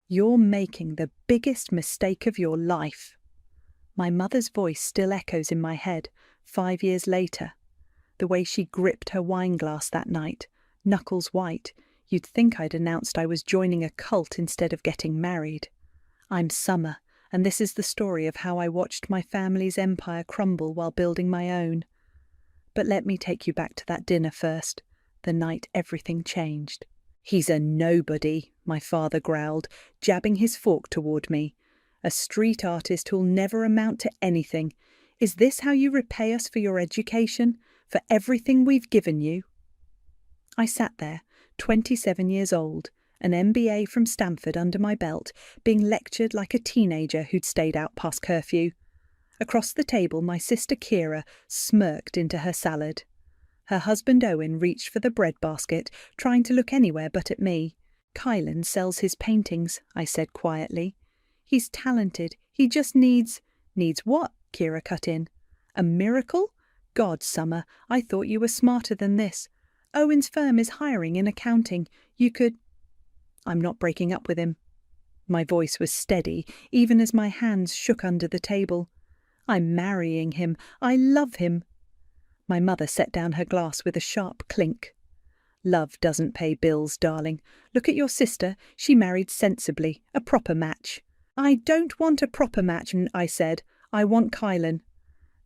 You're making the biggest mistake of your life. My mother's voice still echoes in my head, 5 years later. The way she gripped her wine glass that night, knuckles white, you'd think I'd announced I was joining a cult instead of getting married. I'm Summer, and this is the story of how I watched my family's empire crumble while building my own. But let me take you back to that dinner first, the night everything changed. "He's a nobody," my father growled, jabbing his fork toward me. "A street artist who'll never amount to anything. Is this how you repay us for your education, for everything we've given you?" I sat there, 27 years old, an MBA from Stanford under my belt, being lectured like a teenager who'd stayed out past curfew. Across the table, my sister Kira smirked into her salad. Her husband Owen reached for the bread basket, trying to look anywhere but at me. "Kylan sells his paintings," I said quietly. "He's talented. He just needs—" "Needs what?" Kira cut in. "A miracle? God, Summer, I thought you were smarter than this. Owen's firm is hiring in accounting. You could—" "I'm not breaking up with him." My voice was steady, even as my hands shook under the table. "I'm marrying him. I love him." My mother set down her glass with a sharp clink. "Love doesn't pay bills, darling. Look at your sister. She married sensibly, a proper match." "I don't want a proper match," I said. "I want Kylan."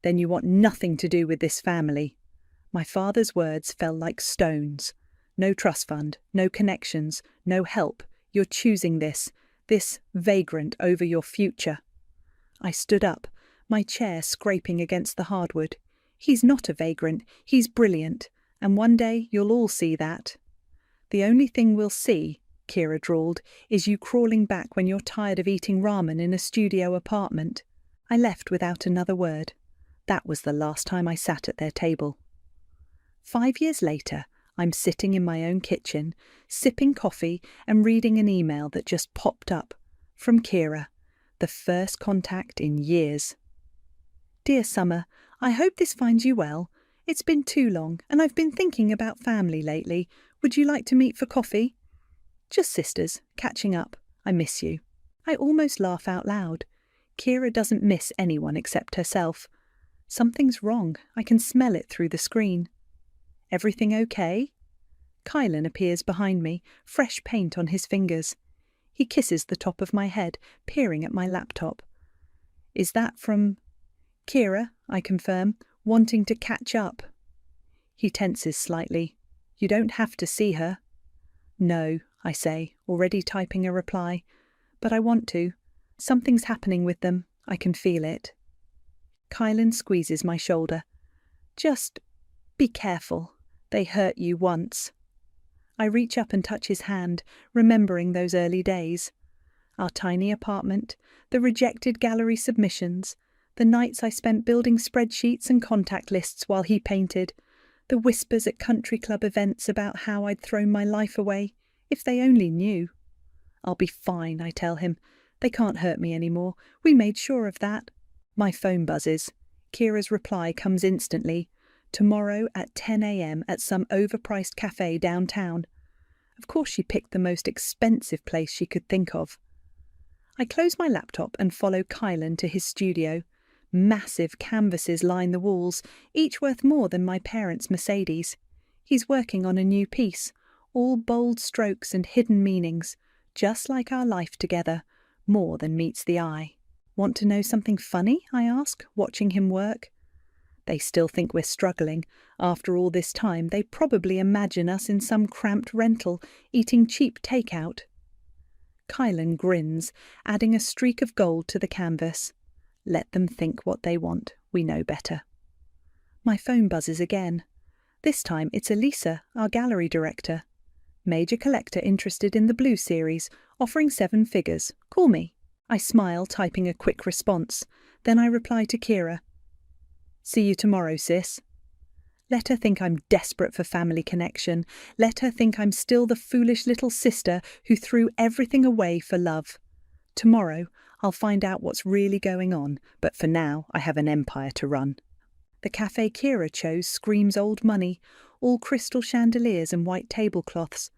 "Then you want nothing to do with this family." My father's words fell like stones. "No trust fund, no connections, no help. You're choosing this vagrant over your future." I stood up, my chair scraping against the hardwood. "He's not a vagrant, he's brilliant, and one day you'll all see that." "The only thing we'll see," Kira drawled, "is you crawling back when you're tired of eating ramen in a studio apartment." I left without another word. That was the last time I sat at their table. 5 years later, I'm sitting in my own kitchen, sipping coffee and reading an email that just popped up. From Kira, the first contact in years. "Dear Summer, I hope this finds you well. It's been too long, and I've been thinking about family lately. Would you like to meet for coffee? Just sisters, catching up. I miss you." I almost laugh out loud. Kira doesn't miss anyone except herself. Something's wrong. I can smell it through the screen. "Everything okay?" Kylan appears behind me, fresh paint on his fingers. He kisses the top of my head, peering at my laptop. "Is that from—" "Kira," I confirm, wanting to catch up. He tenses slightly. "You don't have to see her." "No," I say, already typing a reply. "But I want to. Something's happening with them. I can feel it." Kylan squeezes my shoulder. "Just be careful. They hurt you once." I reach up and touch his hand, remembering those early days. Our tiny apartment, the rejected gallery submissions, the nights I spent building spreadsheets and contact lists while he painted, the whispers at country club events about how I'd thrown my life away, if they only knew. "I'll be fine," I tell him. "They can't hurt me anymore. We made sure of that." My phone buzzes. Kira's reply comes instantly. "Tomorrow at 10 a.m. at some overpriced cafe downtown." Of course she picked the most expensive place she could think of. I close my laptop and follow Kylan to his studio. Massive canvases line the walls, each worth more than my parents' Mercedes. He's working on a new piece, all bold strokes and hidden meanings, just like our life together, more than meets the eye. "Want to know something funny?" I ask, watching him work. They still think we're struggling. After all this time, they probably imagine us in some cramped rental, eating cheap takeout. Kylan grins, adding a streak of gold to the canvas. Let them think what they want. We know better. My phone buzzes again. This time it's Elisa, our gallery director. "Major collector interested in the Blue series, offering 7 figures. Call me." I smile, typing a quick response. Then I reply to Kira. "See you tomorrow, sis." Let her think I'm desperate for family connection. Let her think I'm still the foolish little sister who threw everything away for love. Tomorrow, I'll find out what's really going on, but for now, I have an empire to run. The cafe Kira chose screams old money, all crystal chandeliers and white tablecloths.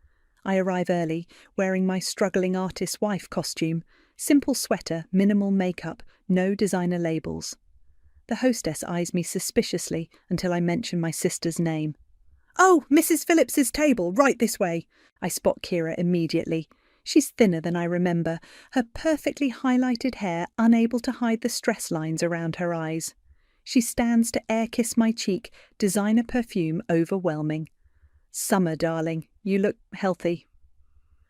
I arrive early, wearing my struggling artist's wife costume, simple sweater, minimal makeup, no designer labels. The hostess eyes me suspiciously until I mention my sister's name. "Oh, Mrs. Phillips's table, right this way." I spot Kira immediately. She's thinner than I remember, her perfectly highlighted hair unable to hide the stress lines around her eyes. She stands to air-kiss my cheek, designer perfume overwhelming. "Summer, darling, you look healthy."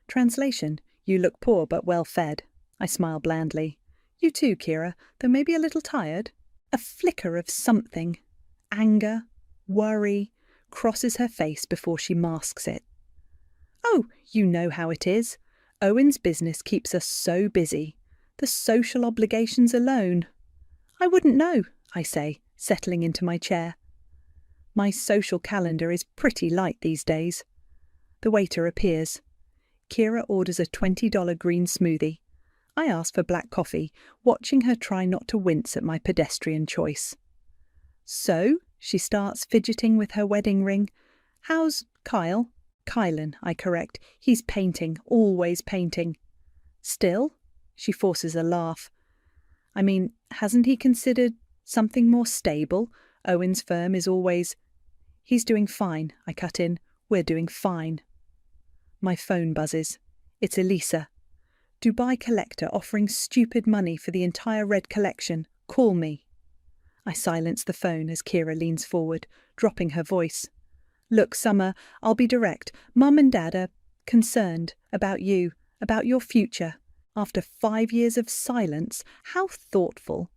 Translation: "You look poor but well-fed." I smile blandly. "You too, Kira, though maybe a little tired." A flicker of something, anger, worry, crosses her face before she masks it. "Oh, you know how it is. Owen's business keeps us so busy. The social obligations alone." "I wouldn't know," I say, settling into my chair. My social calendar is pretty light these days. The waiter appears. Kira orders a $20 green smoothie. I ask for black coffee, watching her try not to wince at my pedestrian choice. "So," she starts, fidgeting with her wedding ring. "How's Kyle?" "Kylan," I correct. "He's painting, always painting." "Still?" She forces a laugh. "I mean, hasn't he considered something more stable? Owen's firm is always—" "He's doing fine," I cut in. "We're doing fine." My phone buzzes. It's Elisa. "Dubai collector offering stupid money for the entire red collection. Call me." I silence the phone as Kira leans forward, dropping her voice. "Look, Summer, I'll be direct. Mum and Dad are concerned about you, about your future. After 5 years of silence, how thoughtful."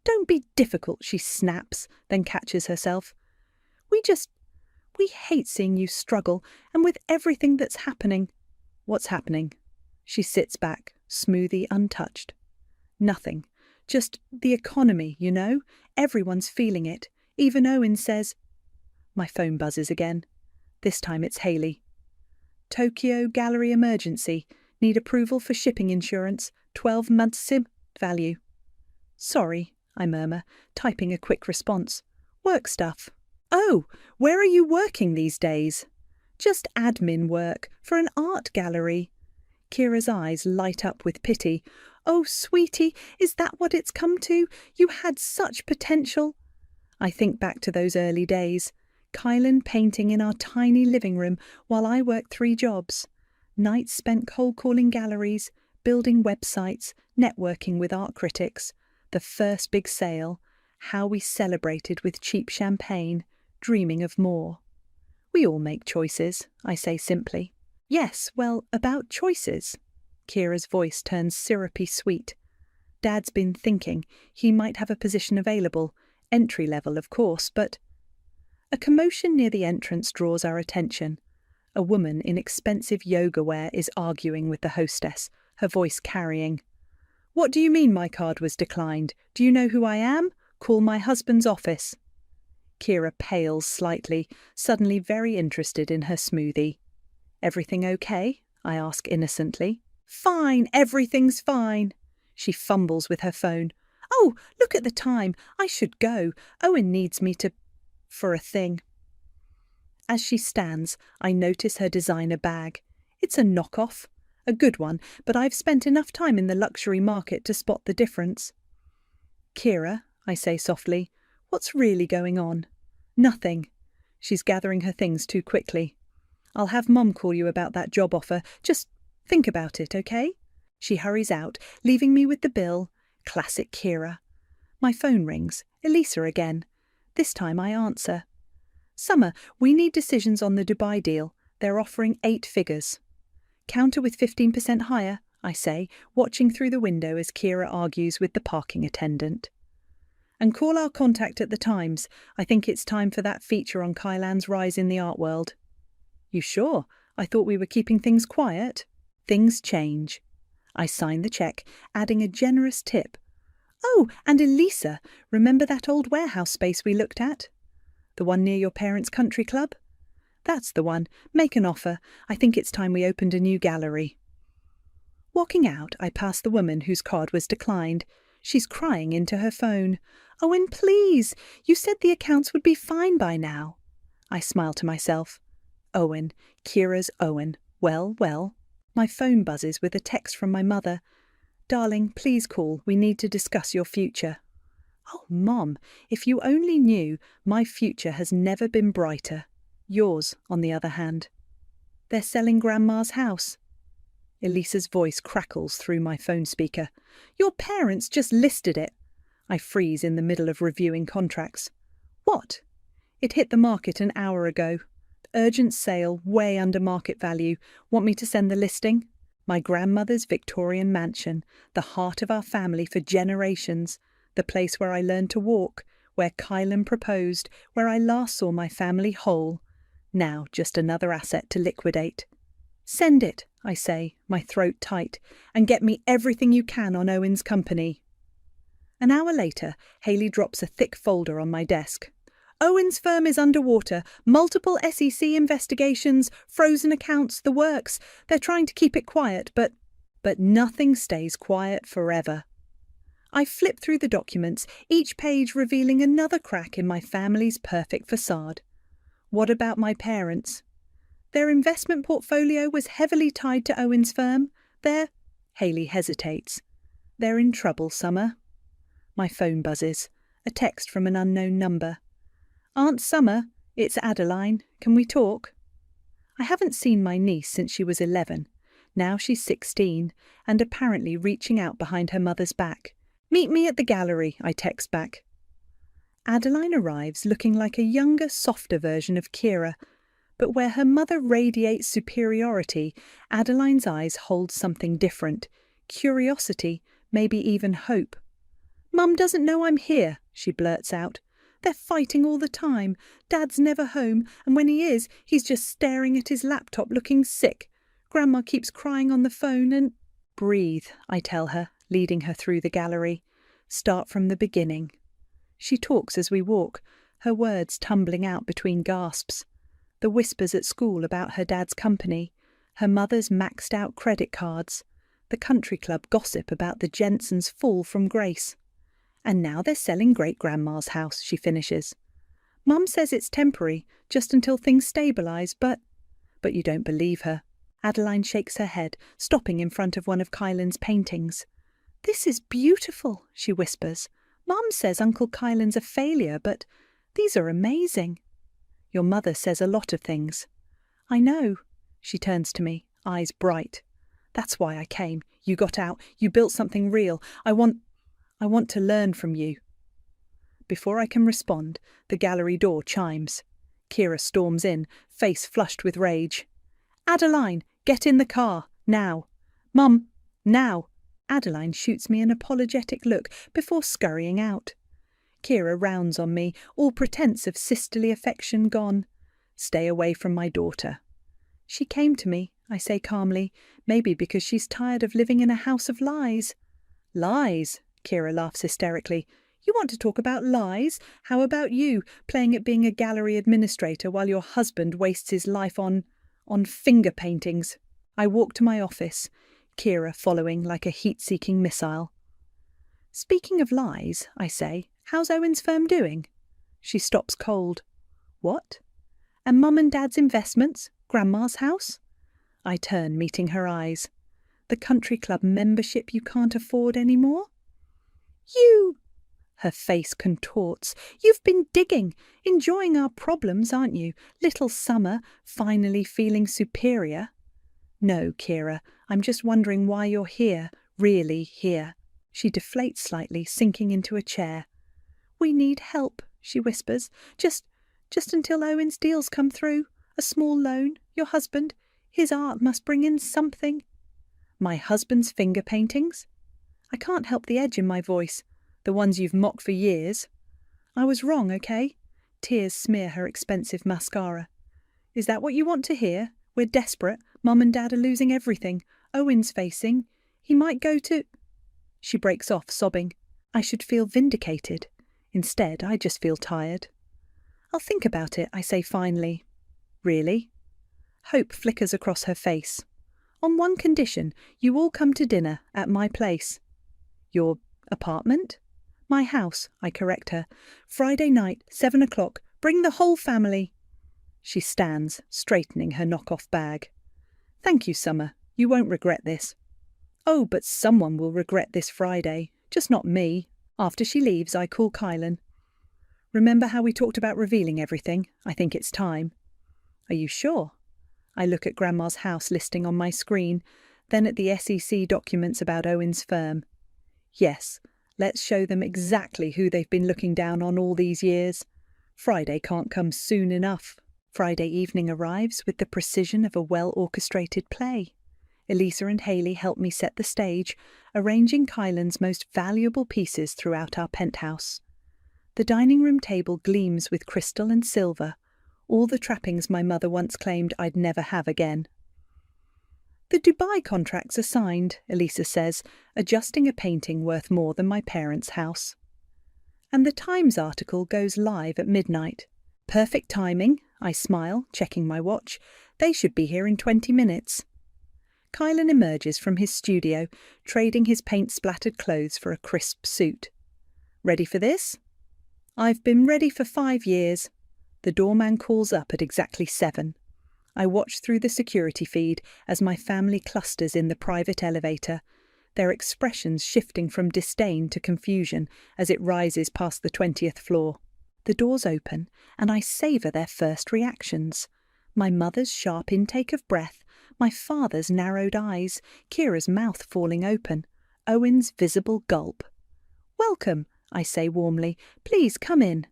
"Don't be difficult," she snaps, then catches herself. We hate seeing you struggle, and with everything that's happening." "What's happening?" She sits back, smoothie untouched. "Nothing. Just the economy, you know? Everyone's feeling it. Even Owen says—" My phone buzzes again. This time it's Haley. "Tokyo gallery emergency. Need approval for shipping insurance. 12 months SIM value." "Sorry," I murmur, typing a quick response. "Work stuff." "Oh, where are you working these days?" "Just admin work for an art gallery." Kira's eyes light up with pity. "Oh, sweetie, is that what it's come to? You had such potential." I think back to those early days. Kylan painting in our tiny living room while I worked 3 jobs. Nights spent cold-calling galleries, building websites, networking with art critics. The first big sale. How we celebrated with cheap champagne, dreaming of more. "We all make choices," I say simply. "Yes, well, about choices." Kira's voice turns syrupy sweet. "Dad's been thinking he might have a position available, entry level of course, but—" A commotion near the entrance draws our attention. A woman in expensive yoga wear is arguing with the hostess, her voice carrying. "What do you mean my card was declined? Do you know who I am? Call my husband's office." Kira pales slightly, suddenly very interested in her smoothie. "Everything okay?" I ask innocently. "Fine, everything's fine." She fumbles with her phone. "Oh, look at the time. I should go. Owen needs me for a thing." As she stands, I notice her designer bag. It's a knockoff. A good one, but I've spent enough time in the luxury market to spot the difference. "Kira," I say softly, "what's really going on?" "Nothing." She's gathering her things too quickly. "I'll have Mum call you about that job offer. Just think about it, okay?" She hurries out, leaving me with the bill. Classic Kira. My phone rings. Elisa again. This time I answer. "Summer, we need decisions on the Dubai deal. They're offering 8 figures. "Counter with 15% higher," I say, watching through the window as Kira argues with the parking attendant. "And call our contact at the Times. I think it's time for that feature on Kylan's rise in the art world." "You sure? I thought we were keeping things quiet." Things change. I sign the check, adding a generous tip. "Oh, and Elisa, remember that old warehouse space we looked at? The one near your parents' country club?" "That's the one. Make an offer. I think it's time we opened a new gallery." Walking out, I pass the woman whose card was declined. She's crying into her phone. "Owen, please! You said the accounts would be fine by now." I smile to myself. Owen, Kira's Owen, Well. My phone buzzes with a text from my mother. Darling, please call. We need to discuss your future. Oh, Mom, if you only knew, my future has never been brighter. Yours, on the other hand. They're selling Grandma's house. Elisa's voice crackles through my phone speaker. Your parents just listed it. I freeze in the middle of reviewing contracts. What? It hit the market an hour ago. Urgent sale, way under market value. Want me to send the listing? My grandmother's Victorian mansion, the heart of our family for generations, the place where I learned to walk, where Kylan proposed, where I last saw my family whole. Now just another asset to liquidate. Send it, I say, my throat tight, and get me everything you can on Owen's company. An hour later, Hayley drops a thick folder on my desk. Owen's firm is underwater, multiple SEC investigations, frozen accounts, the works. They're trying to keep it quiet, but nothing stays quiet forever. I flip through the documents, each page revealing another crack in my family's perfect facade. What about my parents? Their investment portfolio was heavily tied to Owen's firm. Hayley hesitates. They're in trouble, Summer. My phone buzzes. A text from an unknown number. Aunt Summer, it's Adeline. Can we talk? I haven't seen my niece since she was 11. Now she's 16, and apparently reaching out behind her mother's back. Meet me at the gallery, I text back. Adeline arrives looking like a younger, softer version of Kira, but where her mother radiates superiority, Adeline's eyes hold something different. Curiosity, maybe even hope. Mum doesn't know I'm here, she blurts out. They're fighting all the time. Dad's never home, and when he is, he's just staring at his laptop looking sick. Grandma keeps crying on the phone and... Breathe, I tell her, leading her through the gallery. Start from the beginning. She talks as we walk, her words tumbling out between gasps. The whispers at school about her dad's company, her mother's maxed-out credit cards, the country club gossip about the Jensens' fall from grace. And now they're selling great-grandma's house, she finishes. Mum says it's temporary, just until things stabilise, but you don't believe her. Adeline shakes her head, stopping in front of one of Kylan's paintings. This is beautiful, she whispers. Mum says Uncle Kylan's a failure, but these are amazing. Your mother says a lot of things. I know. She turns to me, eyes bright. That's why I came. You got out. You built something real. I want to learn from you. Before I can respond, the gallery door chimes. Kira storms in, face flushed with rage. Adeline, get in the car, now. Mum, now. Adeline shoots me an apologetic look before scurrying out. Kira rounds on me, all pretense of sisterly affection gone. Stay away from my daughter. She came to me, I say calmly, maybe because she's tired of living in a house of lies. Lies? Kira laughs hysterically. You want to talk about lies? How about you, playing at being a gallery administrator while your husband wastes his life on finger paintings? I walk to my office, Kira following like a heat-seeking missile. Speaking of lies, I say, how's Owen's firm doing? She stops cold. What? And Mum and Dad's investments? Grandma's house? I turn, meeting her eyes. The country club membership you can't afford anymore? You! Her face contorts. You've been digging, enjoying our problems, aren't you? Little Summer, finally feeling superior. No, Kira, I'm just wondering why you're here, really here. She deflates slightly, sinking into a chair. We need help, she whispers. Just until Owen's deals come through. A small loan, your husband. His art must bring in something. My husband's finger paintings? I can't help the edge in my voice. The ones you've mocked for years. I was wrong, okay? Tears smear her expensive mascara. Is that what you want to hear? We're desperate. Mum and Dad are losing everything. Owen's facing. He might go to... She breaks off, sobbing. I should feel vindicated. Instead, I just feel tired. I'll think about it, I say finally. Really? Hope flickers across her face. On one condition, you all come to dinner at my place. Your apartment? My house, I correct her. Friday night, 7 o'clock. Bring the whole family. She stands, straightening her knock-off bag. Thank you, Summer. You won't regret this. Oh, but someone will regret this Friday. Just not me. After she leaves, I call Kylan. Remember how we talked about revealing everything? I think it's time. Are you sure? I look at Grandma's house listing on my screen, then at the SEC documents about Owen's firm. Yes, let's show them exactly who they've been looking down on all these years. Friday can't come soon enough. Friday evening arrives with the precision of a well-orchestrated play. Elisa and Haley help me set the stage, arranging Kylan's most valuable pieces throughout our penthouse. The dining room table gleams with crystal and silver, all the trappings my mother once claimed I'd never have again. The Dubai contracts are signed, Elisa says, adjusting a painting worth more than my parents' house. And the Times article goes live at midnight. Perfect timing, I smile, checking my watch. They should be here in 20 minutes. Kylan emerges from his studio, trading his paint-splattered clothes for a crisp suit. Ready for this? I've been ready for 5 years. The doorman calls up at exactly 7. I watch through the security feed as my family clusters in the private elevator, their expressions shifting from disdain to confusion as it rises past the 20th floor. The doors open, and I savour their first reactions. My mother's sharp intake of breath, my father's narrowed eyes, Kira's mouth falling open, Owen's visible gulp. "Welcome," I say warmly. "Please come in."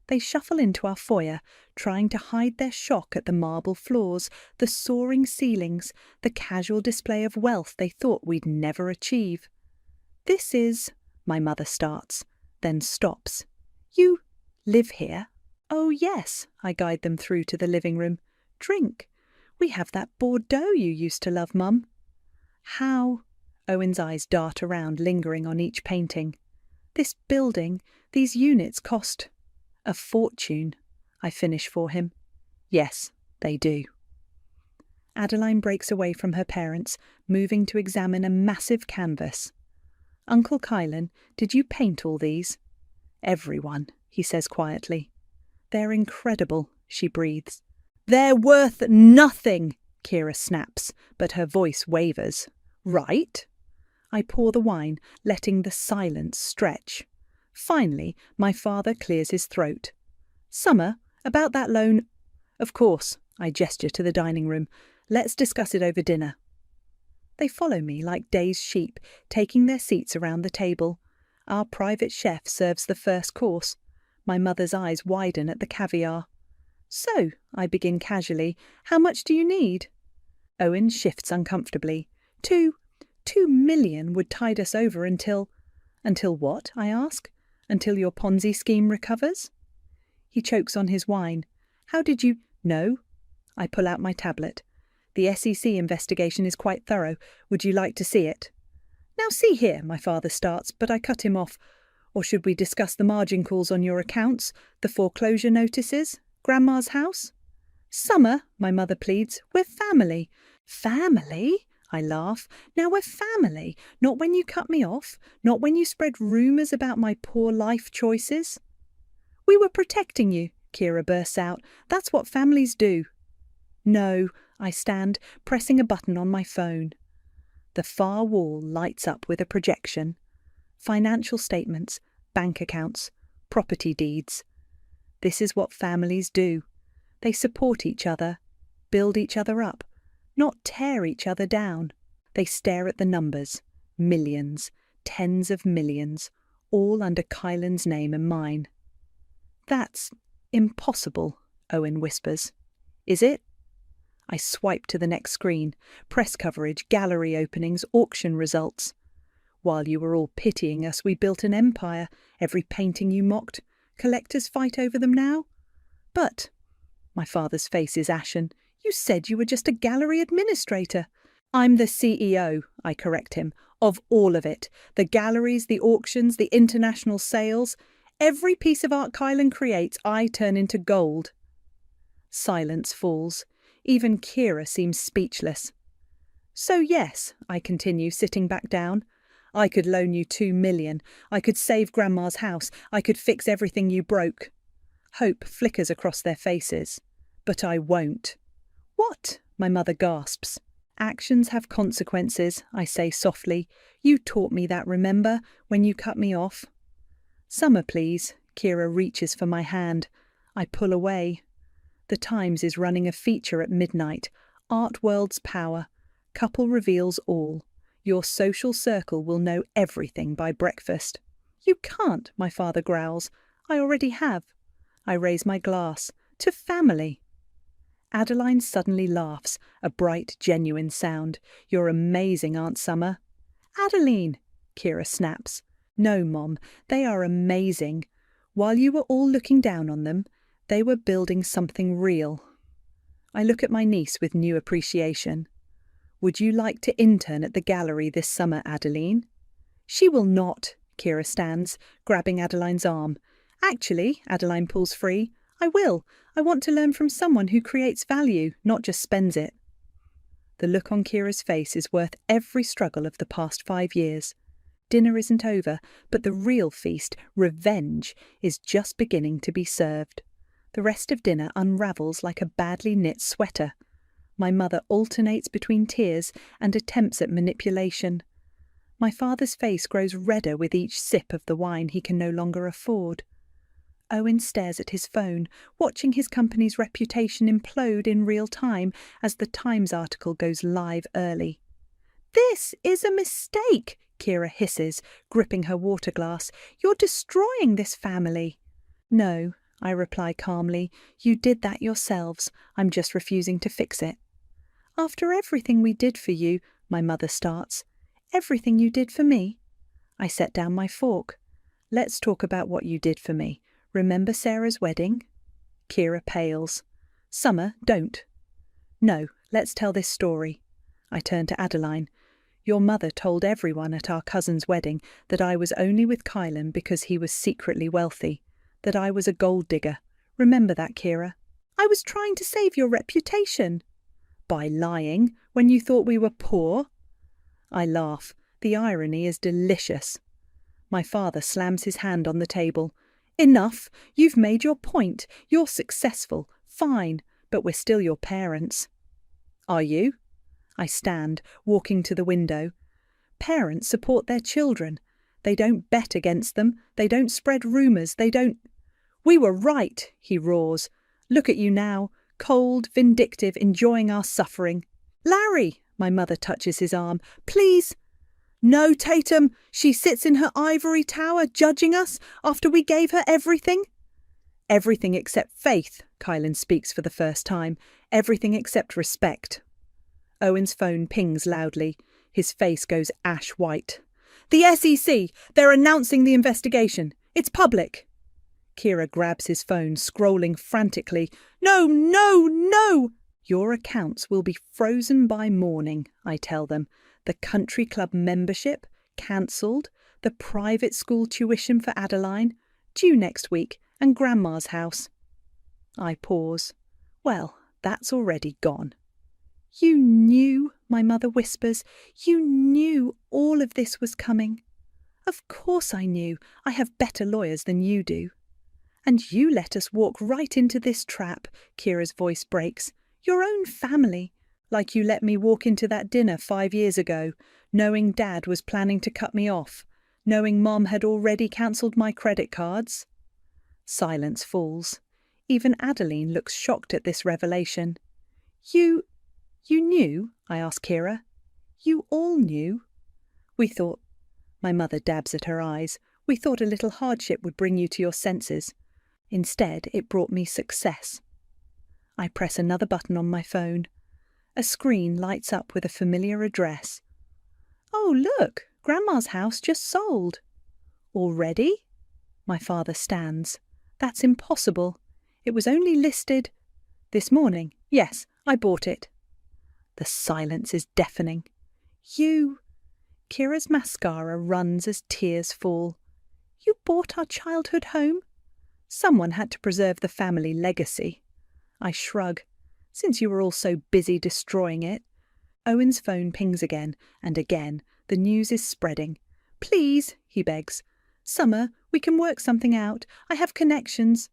They shuffle into our foyer, trying to hide their shock at the marble floors, the soaring ceilings, the casual display of wealth they thought we'd never achieve. "This is—" my mother starts, then stops. "You live here?" "Oh, yes," I guide them through to the living room. "Drink. We have that Bordeaux you used to love, Mum." "How—" Owen's eyes dart around, lingering on each painting. "This building, these units cost a fortune," I finish for him. "Yes, they do." Adeline breaks away from her parents, moving to examine a massive canvas. "Uncle Kylan, did you paint all these?" "Everyone," he says quietly. "They're incredible," she breathes. "They're worth nothing," Kira snaps, but her voice wavers. "Right?" I pour the wine, letting the silence stretch. Finally, my father clears his throat. "Summer, about that loan—" "Of course," I gesture to the dining room. "Let's discuss it over dinner." They follow me like dazed sheep, taking their seats around the table. Our private chef serves the first course. My mother's eyes widen at the caviar. "So," I begin casually, "how much do you need?" Owen shifts uncomfortably. Two million would tide us over until—" "Until what?" I ask. "Until your Ponzi scheme recovers?" He chokes on his wine. "How did you—" "No." I pull out my tablet. "The SEC investigation is quite thorough. Would you like to see it?" "Now see here," my father starts, but I cut him off. "Or should we discuss the margin calls on your accounts, the foreclosure notices, Grandma's house?" "Summer," my mother pleads, "we're family." "Family?" I laugh. "Now we're family. Not when you cut me off. Not when you spread rumours about my poor life choices." "We were protecting you," Kira bursts out. "That's what families do." "No," I stand, pressing a button on my phone. The far wall lights up with a projection. Financial statements, bank accounts, property deeds. This is what families do. They support each other, build each other up, not tear each other down. They stare at the numbers, millions, tens of millions, all under Kylan's name and mine. "That's impossible," Owen whispers. "Is it?" I swipe to the next screen. Press coverage, gallery openings, auction results. "While you were all pitying us, we built an empire. Every painting you mocked. Collectors fight over them now." "But—" my father's face is ashen. "You said you were just a gallery administrator." "I'm the CEO," I correct him, "of all of it. The galleries, the auctions, the international sales. Every piece of art Kylan creates, I turn into gold." Silence falls. Even Kira seems speechless. "So yes," I continue, sitting back down. "I could loan you 2 million. I could save Grandma's house. I could fix everything you broke." Hope flickers across their faces. "But I won't." "What?" My mother gasps. Actions have consequences, I say softly. You taught me that, remember, when you cut me off? Summer, please. Kira reaches for my hand. I pull away. The Times is running a feature at midnight. Art World's Power. Couple reveals all. Your social circle will know everything by breakfast. You can't, my father growls. I already have. I raise my glass. To family. Adeline suddenly laughs, a bright, genuine sound. You're amazing, Aunt Summer. Adeline, Kira snaps. No, Mom, they are amazing. While you were all looking down on them, they were building something real. I look at my niece with new appreciation. Would you like to intern at the gallery this summer, Adeline? She will not, Kira stands, grabbing Adeline's arm. Actually, Adeline pulls free. I will. I want to learn from someone who creates value, not just spends it. The look on Kira's face is worth every struggle of the past 5 years. Dinner isn't over, but the real feast, revenge, is just beginning to be served. The rest of dinner unravels like a badly knit sweater. My mother alternates between tears and attempts at manipulation. My father's face grows redder with each sip of the wine he can no longer afford. Owen stares at his phone, watching his company's reputation implode in real time as the Times article goes live early. This is a mistake, Kira hisses, gripping her water glass. You're destroying this family. No, I reply calmly. You did that yourselves. I'm just refusing to fix it. After everything we did for you, my mother starts. Everything you did for me? I set down my fork. Let's talk about what you did for me. Remember Sarah's wedding? Kira pales. Summer, don't. No, let's tell this story. I turn to Adeline. Your mother told everyone at our cousin's wedding that I was only with Kylan because he was secretly wealthy, that I was a gold digger. Remember that, Kira? I was trying to save your reputation. By lying, when you thought we were poor? I laugh. The irony is delicious. My father slams his hand on the table. Enough! You've made your point. You're successful. Fine. But we're still your parents. Are you? I stand, walking to the window. Parents support their children. They don't bet against them. They don't spread rumours. They don't... We were right, he roars. Look at you now, cold, vindictive, enjoying our suffering. Larry, my mother touches his arm. Please. No, Tatum, she sits in her ivory tower judging us after we gave her everything. Everything except faith, Kylan speaks for the first time. Everything except respect. Owen's phone pings loudly. His face goes ash white. The SEC! They're announcing the investigation. It's public. Kira grabs his phone, scrolling frantically. No, no, no! Your accounts will be frozen by morning, I tell them. The country club membership, cancelled. The private school tuition for Adeline, due next week, and Grandma's house. I pause. Well, that's already gone. You knew, my mother whispers. You knew all of this was coming. Of course I knew. I have better lawyers than you do. And you let us walk right into this trap, Kira's voice breaks. Your own family. Like you let me walk into that dinner 5 years ago, knowing Dad was planning to cut me off, knowing Mom had already cancelled my credit cards. Silence falls. Even Adeline looks shocked at this revelation. You knew? I ask Kira. You all knew? We thought... My mother dabs at her eyes. We thought a little hardship would bring you to your senses. Instead, it brought me success. I press another button on my phone. A screen lights up with a familiar address. Oh, look! Grandma's house just sold. Already? My father stands. That's impossible. It was only listed... This morning. Yes, I bought it. The silence is deafening. You... Kira's mascara runs as tears fall. You bought our childhood home? Someone had to preserve the family legacy. I shrug. Since you were all so busy destroying it. Owen's phone pings again, and again. The news is spreading. Please, he begs. Summer, we can work something out. I have connections.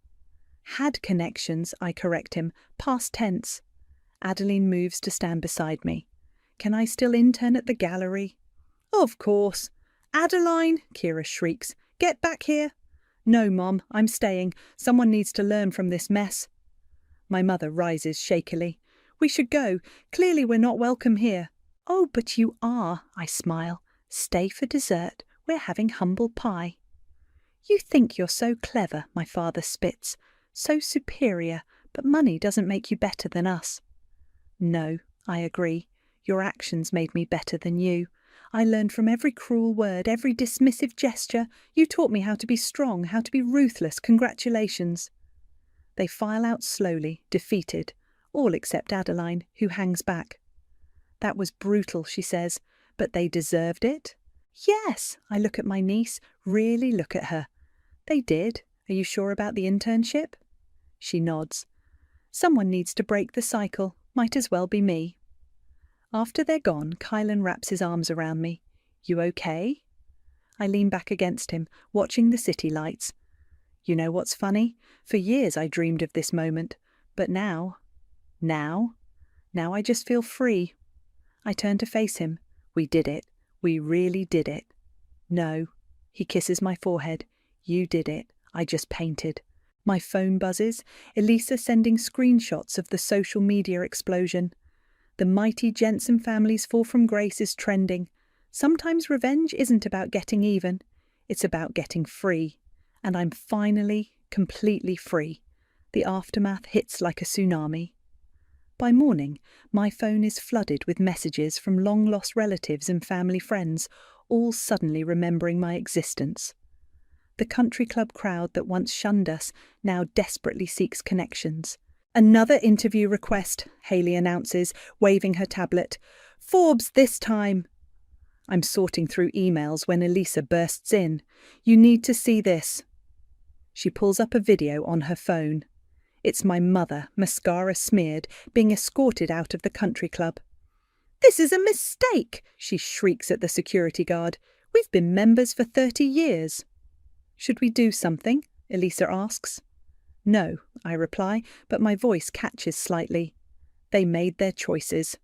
Had connections, I correct him, past tense. Adeline moves to stand beside me. Can I still intern at the gallery? Of course. Adeline, Kira shrieks. Get back here. No, Mom, I'm staying. Someone needs to learn from this mess. My mother rises shakily. We should go. Clearly we're not welcome here. Oh, but you are, I smile. Stay for dessert. We're having humble pie. You think you're so clever, my father spits. So superior, but money doesn't make you better than us. No, I agree. Your actions made me better than you. I learned from every cruel word, every dismissive gesture. You taught me how to be strong, how to be ruthless. Congratulations. They file out slowly, defeated, all except Adeline, who hangs back. That was brutal, she says, but they deserved it? Yes, I look at my niece, really look at her. They did. Are you sure about the internship? She nods. Someone needs to break the cycle. Might as well be me. After they're gone, Kylan wraps his arms around me. You okay? I lean back against him, watching the city lights. You know what's funny? For years I dreamed of this moment, but now I just feel free. I turn to face him. We did it. We really did it. No. He kisses my forehead. You did it. I just painted. My phone buzzes. Elisa sending screenshots of the social media explosion. The mighty Jensen family's fall from grace is trending. Sometimes revenge isn't about getting even. It's about getting free. And I'm finally, completely free. The aftermath hits like a tsunami. By morning, my phone is flooded with messages from long-lost relatives and family friends, all suddenly remembering my existence. The country club crowd that once shunned us now desperately seeks connections. Another interview request, Hayley announces, waving her tablet. Forbes this time. I'm sorting through emails when Elisa bursts in. You need to see this. She pulls up a video on her phone. It's my mother, mascara smeared, being escorted out of the country club. This is a mistake, she shrieks at the security guard. We've been members for 30 years. Should we do something? Elisa asks. No, I reply, but my voice catches slightly. They made their choices.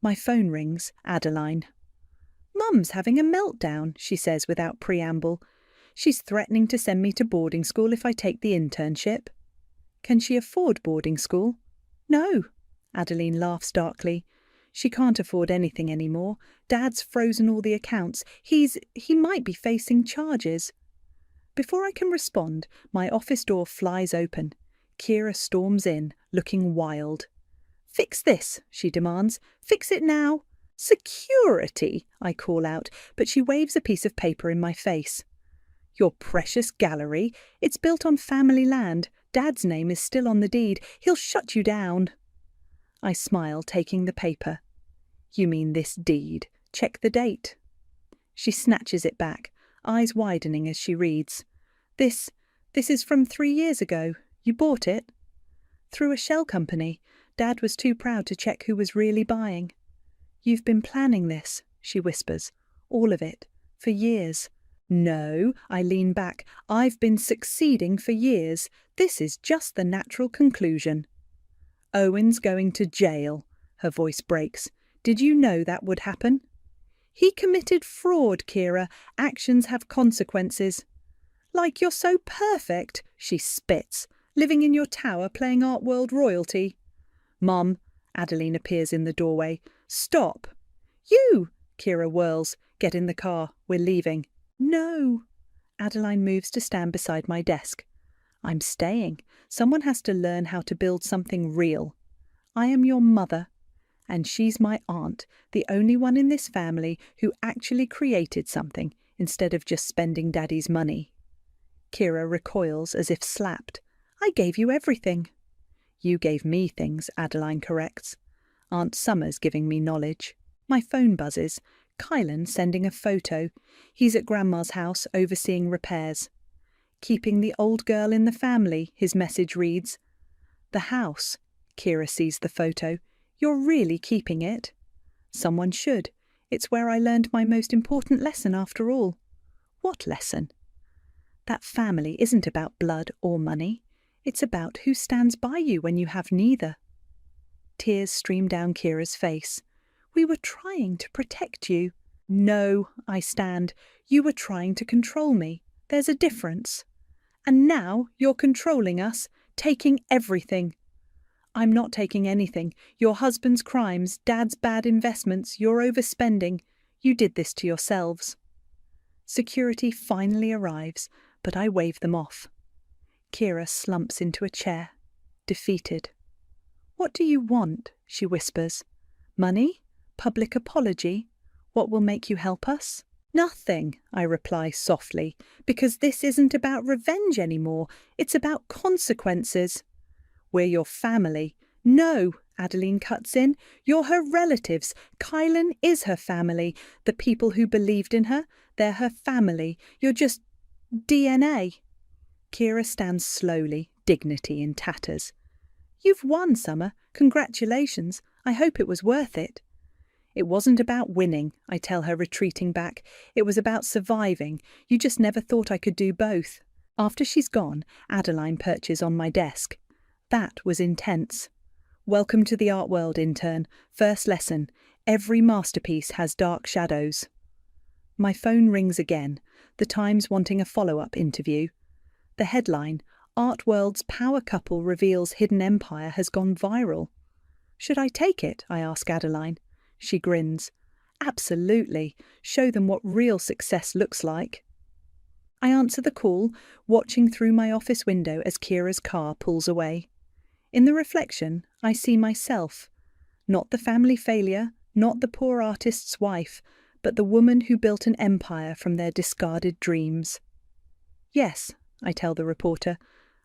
My phone rings, Adeline. Mum's having a meltdown, she says without preamble. She's threatening to send me to boarding school if I take the internship. Can she afford boarding school? No, Adeline laughs darkly. She can't afford anything anymore. Dad's frozen all the accounts. He might be facing charges. Before I can respond, my office door flies open. Kira storms in, looking wild. Fix this, she demands. Fix it now. Security, I call out, but she waves a piece of paper in my face. Your precious gallery. It's built on family land. Dad's name is still on the deed. He'll shut you down. I smile, taking the paper. You mean this deed? Check the date. She snatches it back, eyes widening as she reads. This is from 3 years ago. You bought it? Through a shell company. Dad was too proud to check who was really buying. You've been planning this, she whispers. All of it. For years. No, I lean back. I've been succeeding for years. This is just the natural conclusion. Owen's going to jail. Her voice breaks. Did you know that would happen? He committed fraud, Kira. Actions have consequences. Like you're so perfect, she spits, living in your tower playing Art World royalty. Mum, Adeline appears in the doorway. Stop. You, Kira whirls. Get in the car. We're leaving. No. Adeline moves to stand beside my desk. I'm staying. Someone has to learn how to build something real. I am your mother. And she's my aunt, the only one in this family who actually created something instead of just spending Daddy's money. Kira recoils as if slapped. I gave you everything. You gave me things, Adeline corrects. Aunt Summer's giving me knowledge. My phone buzzes. Kylan sending a photo. He's at Grandma's house overseeing repairs. Keeping the old girl in the family, his message reads. The house. Kira sees the photo. You're really keeping it? Someone should. It's where I learned my most important lesson after all. What lesson? That family isn't about blood or money. It's about who stands by you when you have neither. Tears stream down Kira's face. We were trying to protect you. No, I stand. You were trying to control me. There's a difference. And now you're controlling us, taking everything. I'm not taking anything. Your husband's crimes, Dad's bad investments, your overspending. You did this to yourselves. Security finally arrives, but I wave them off. Kira slumps into a chair, defeated. What do you want? She whispers. Money? Public apology? What will make you help us? Nothing, I reply softly, because this isn't about revenge anymore. It's about consequences. We're your family. No, Adeline cuts in. You're her relatives. Kylan is her family. The people who believed in her, they're her family. You're just DNA. Kira stands slowly, dignity in tatters. You've won, Summer. Congratulations. I hope it was worth it. It wasn't about winning, I tell her, retreating back. It was about surviving. You just never thought I could do both. After she's gone, Adeline perches on my desk. That was intense. Welcome to the art world, intern. First lesson. Every masterpiece has dark shadows. My phone rings again, the Times wanting a follow-up interview. The headline, Art World's Power Couple Reveals Hidden Empire has gone viral. Should I take it? I ask Adeline. She grins. Absolutely. Show them what real success looks like. I answer the call, watching through my office window as Kira's car pulls away. In the reflection, I see myself. Not the family failure, not the poor artist's wife, but the woman who built an empire from their discarded dreams. Yes, I tell the reporter,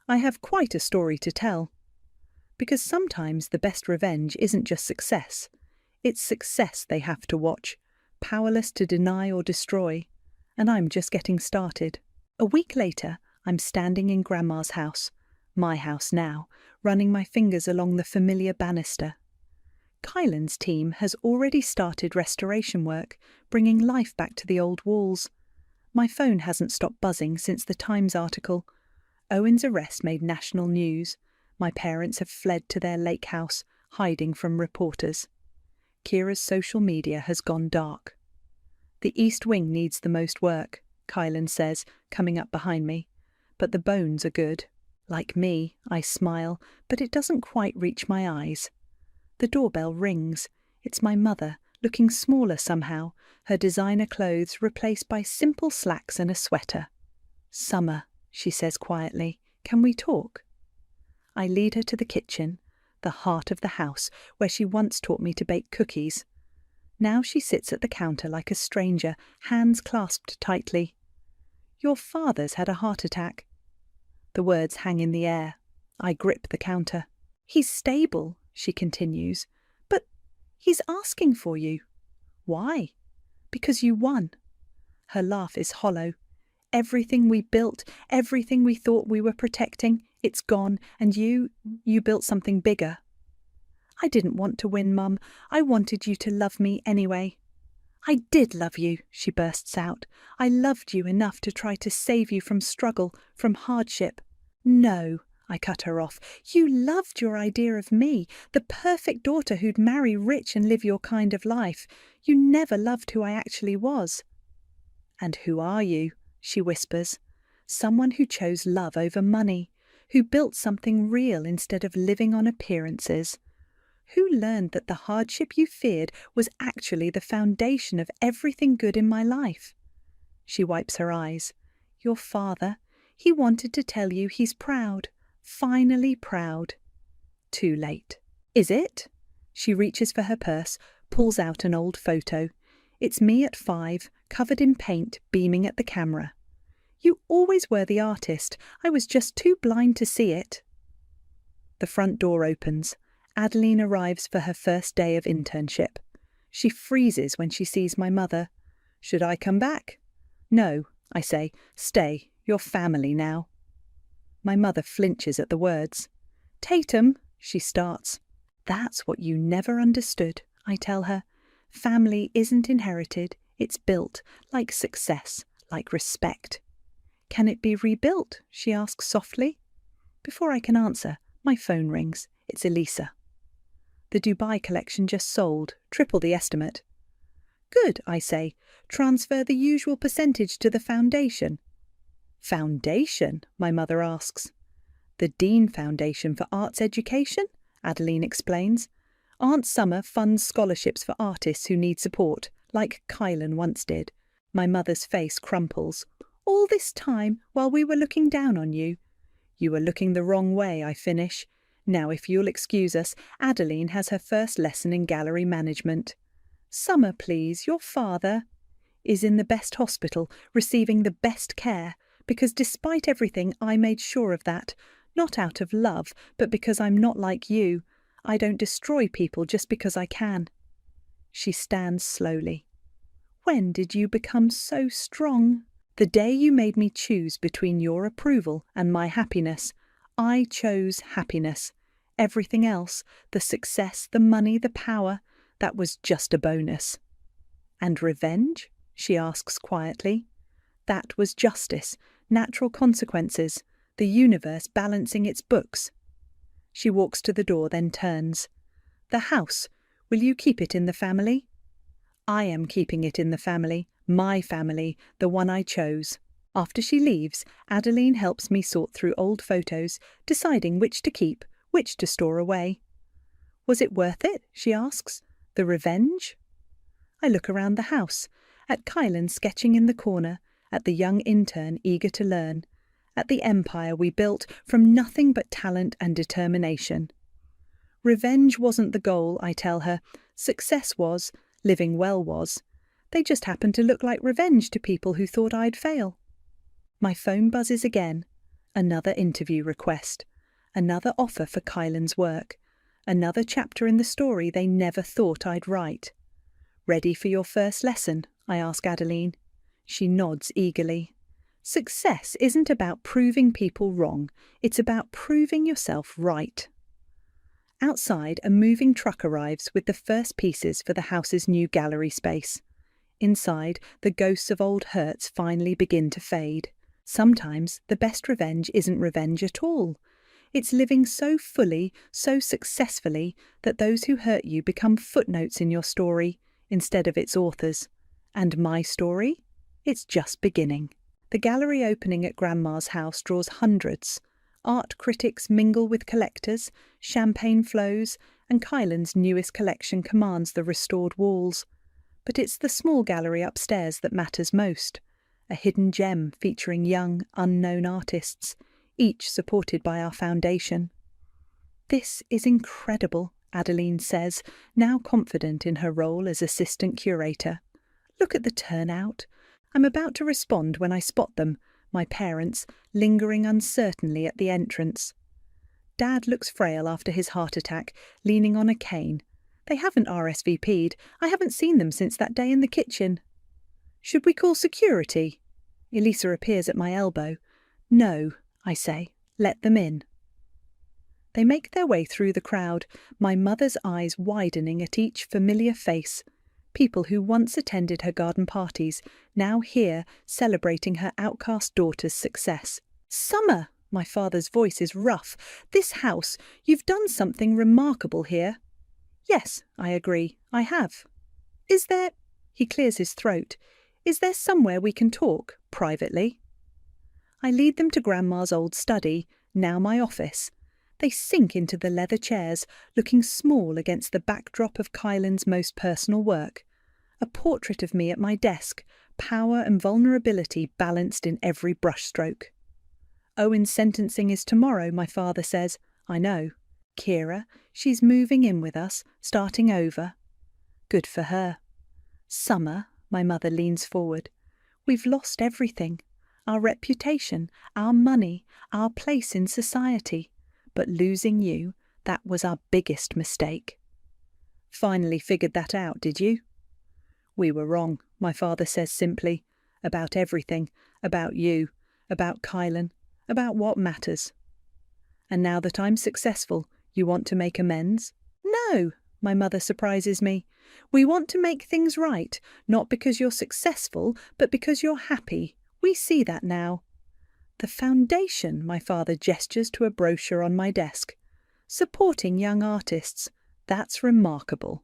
I have quite a story to tell. Because sometimes the best revenge isn't just success. It's success they have to watch, powerless to deny or destroy. And I'm just getting started. A week later, I'm standing in Grandma's house, my house now, running my fingers along the familiar banister. Kylan's team has already started restoration work, bringing life back to the old walls. My phone hasn't stopped buzzing since the Times article. Owen's arrest made national news. My parents have fled to their lake house, hiding from reporters. Kira's social media has gone dark. The East Wing needs the most work, Kylan says, coming up behind me. But the bones are good. Like me, I smile, but it doesn't quite reach my eyes. The doorbell rings. It's my mother, looking smaller somehow, her designer clothes replaced by simple slacks and a sweater. Summer, she says quietly, can we talk? I lead her to the kitchen, the heart of the house, where she once taught me to bake cookies. Now she sits at the counter like a stranger, hands clasped tightly. Your father's had a heart attack. The words hang in the air. I grip the counter. He's stable, she continues, but he's asking for you. Why? Because you won. Her laugh is hollow. Everything we built, everything we thought we were protecting, it's gone, and you built something bigger. I didn't want to win, Mum. I wanted you to love me anyway. I did love you, she bursts out. I loved you enough to try to save you from struggle, from hardship. No, I cut her off. You loved your idea of me, the perfect daughter who'd marry rich and live your kind of life. You never loved who I actually was. And who are you? She whispers. Someone who chose love over money, who built something real instead of living on appearances. Who learned that the hardship you feared was actually the foundation of everything good in my life? She wipes her eyes. Your father, he wanted to tell you he's proud, finally proud. Too late. Is it? She reaches for her purse, pulls out an old photo. It's me at 5, covered in paint, beaming at the camera. You always were the artist. I was just too blind to see it. The front door opens. Adeline arrives for her first day of internship. She freezes when she sees my mother. Should I come back? No, I say. Stay. You're family now. My mother flinches at the words. Tatum, she starts. That's what you never understood, I tell her. Family isn't inherited. It's built, like success, like respect. Can it be rebuilt? She asks softly. Before I can answer, my phone rings. It's Elisa. The Dubai collection just sold, triple the estimate. Good, I say. Transfer the usual percentage to the foundation. Foundation? My mother asks. The Dean Foundation for Arts Education? Adeline explains. Aunt Summer funds scholarships for artists who need support, like Kylan once did. My mother's face crumples. All this time, while we were looking down on you. You were looking the wrong way, I finish. Now, if you'll excuse us, Adeline has her first lesson in gallery management. Summer, please, your father is in the best hospital, receiving the best care, because despite everything I made sure of that, not out of love, but because I'm not like you. I don't destroy people just because I can. She stands slowly. When did you become so strong? The day you made me choose between your approval and my happiness. I chose happiness. Everything else, the success, the money, the power, that was just a bonus. And revenge? She asks quietly. That was justice, natural consequences, the universe balancing its books. She walks to the door, then turns. The house, will you keep it in the family? I am keeping it in the family, my family, the one I chose. After she leaves, Adeline helps me sort through old photos, deciding which to keep, which to store away. Was it worth it? She asks. The revenge? I look around the house, at Kylan sketching in the corner, at the young intern eager to learn, at the empire we built from nothing but talent and determination. Revenge wasn't the goal, I tell her. Success was, living well was. They just happened to look like revenge to people who thought I'd fail. My phone buzzes again. Another interview request. Another offer for Kylan's work. Another chapter in the story they never thought I'd write. Ready for your first lesson? I ask Adeline. She nods eagerly. Success isn't about proving people wrong. It's about proving yourself right. Outside, a moving truck arrives with the first pieces for the house's new gallery space. Inside, the ghosts of old hurts finally begin to fade. Sometimes the best revenge isn't revenge at all. It's living so fully, so successfully, that those who hurt you become footnotes in your story instead of its authors. And my story? It's just beginning. The gallery opening at Grandma's house draws hundreds. Art critics mingle with collectors, champagne flows, and Kylan's newest collection commands the restored walls. But it's the small gallery upstairs that matters most. A hidden gem featuring young, unknown artists, each supported by our foundation. This is incredible, Adeline says, now confident in her role as assistant curator. Look at the turnout. I'm about to respond when I spot them, my parents, lingering uncertainly at the entrance. Dad looks frail after his heart attack, leaning on a cane. They haven't RSVP'd. I haven't seen them since that day in the kitchen. Should we call security? Elisa appears at my elbow. No, I say. Let them in. They make their way through the crowd, my mother's eyes widening at each familiar face. People who once attended her garden parties, now here celebrating her outcast daughter's success. Summer! My father's voice is rough. This house, you've done something remarkable here. Yes, I agree, I have. Is there... He clears his throat. Is there somewhere we can talk, privately? I lead them to Grandma's old study, now my office. They sink into the leather chairs, looking small against the backdrop of Kylan's most personal work. A portrait of me at my desk, power and vulnerability balanced in every brushstroke. Owen's sentencing is tomorrow, my father says. I know. Kira, she's moving in with us, starting over. Good for her. Summer, my mother leans forward. We've lost everything. Our reputation, our money, our place in society. But losing you, that was our biggest mistake. Finally figured that out, did you? We were wrong, my father says simply. About everything. About you. About Kylan. About what matters. And now that I'm successful, you want to make amends? No, my mother surprises me. We want to make things right, not because you're successful, but because you're happy. We see that now. The foundation, my father gestures to a brochure on my desk. Supporting young artists. That's remarkable.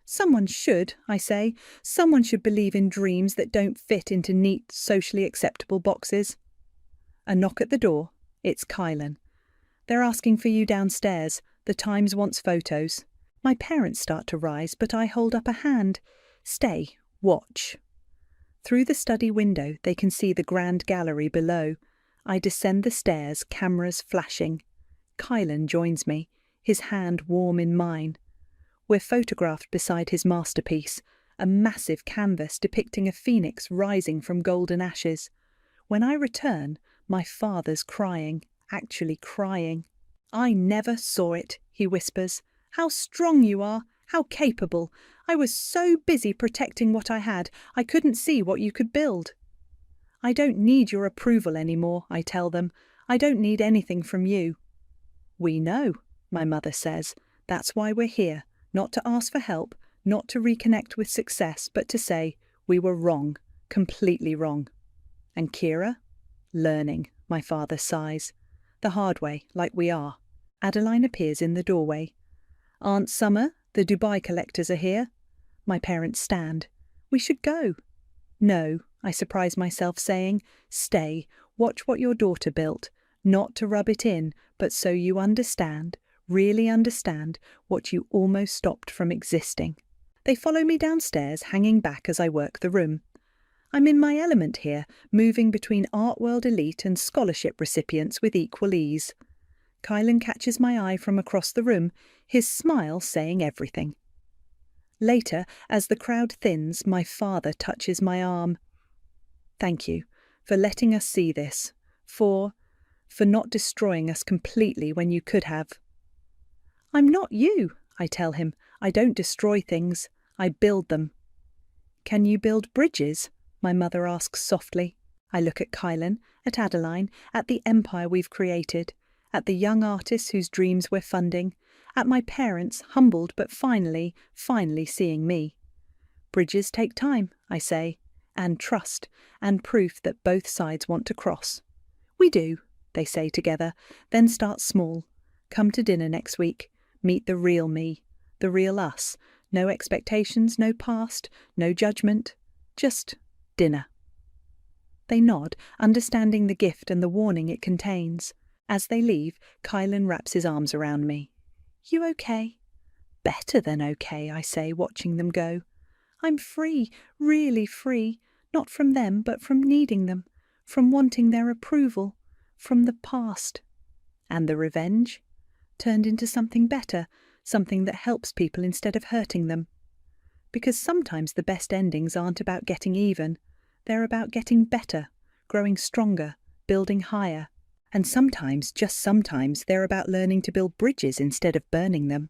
Someone should, I say, someone should believe in dreams that don't fit into neat, socially acceptable boxes. A knock at the door. It's Kylan. They're asking for you downstairs. The Times wants photos. My parents start to rise, but I hold up a hand. Stay, watch. Through the study window, they can see the grand gallery below. I descend the stairs, cameras flashing. Kylan joins me, his hand warm in mine. We're photographed beside his masterpiece, a massive canvas depicting a phoenix rising from golden ashes. When I return, my father's crying, actually crying. "I never saw it," he whispers. "How strong you are, how capable. I was so busy protecting what I had, I couldn't see what you could build." "I don't need your approval anymore," I tell them. "I don't need anything from you." "We know," my mother says. "That's why we're here, not to ask for help, not to reconnect with success, but to say, we were wrong, completely wrong." "And Kira?" "Learning," my father sighs. "The hard way, like we are." Adeline appears in the doorway. "Aunt Summer, the Dubai collectors are here." My parents stand. "We should go." "No," I surprise myself saying. "Stay, watch what your daughter built. Not to rub it in, but so you understand, really understand, what you almost stopped from existing." They follow me downstairs, hanging back as I work the room. I'm in my element here, moving between art world elite and scholarship recipients with equal ease. Kylan catches my eye from across the room, his smile saying everything. Later, as the crowd thins, my father touches my arm. "Thank you for letting us see this, for not destroying us completely when you could have." "I'm not you," I tell him. "I don't destroy things, I build them." "Can you build bridges?" my mother asks softly. I look at Kylan, at Adeline, at the empire we've created, at the young artists whose dreams we're funding, at my parents, humbled but finally seeing me. "Bridges take time," I say, "and trust, and proof that both sides want to cross." "We do," they say together, then start small. "Come to dinner next week. Meet the real me, the real us. No expectations, no past, no judgment. Just dinner." They nod, understanding the gift and the warning it contains. As they leave, Kylan wraps his arms around me. "You okay?" "Better than okay," I say, watching them go. "I'm free, really free, not from them, but from needing them, from wanting their approval, from the past." "And the revenge?" "Turned into something better, something that helps people instead of hurting them." Because sometimes the best endings aren't about getting even. They're about getting better, growing stronger, building higher. And sometimes, just sometimes, they're about learning to build bridges instead of burning them.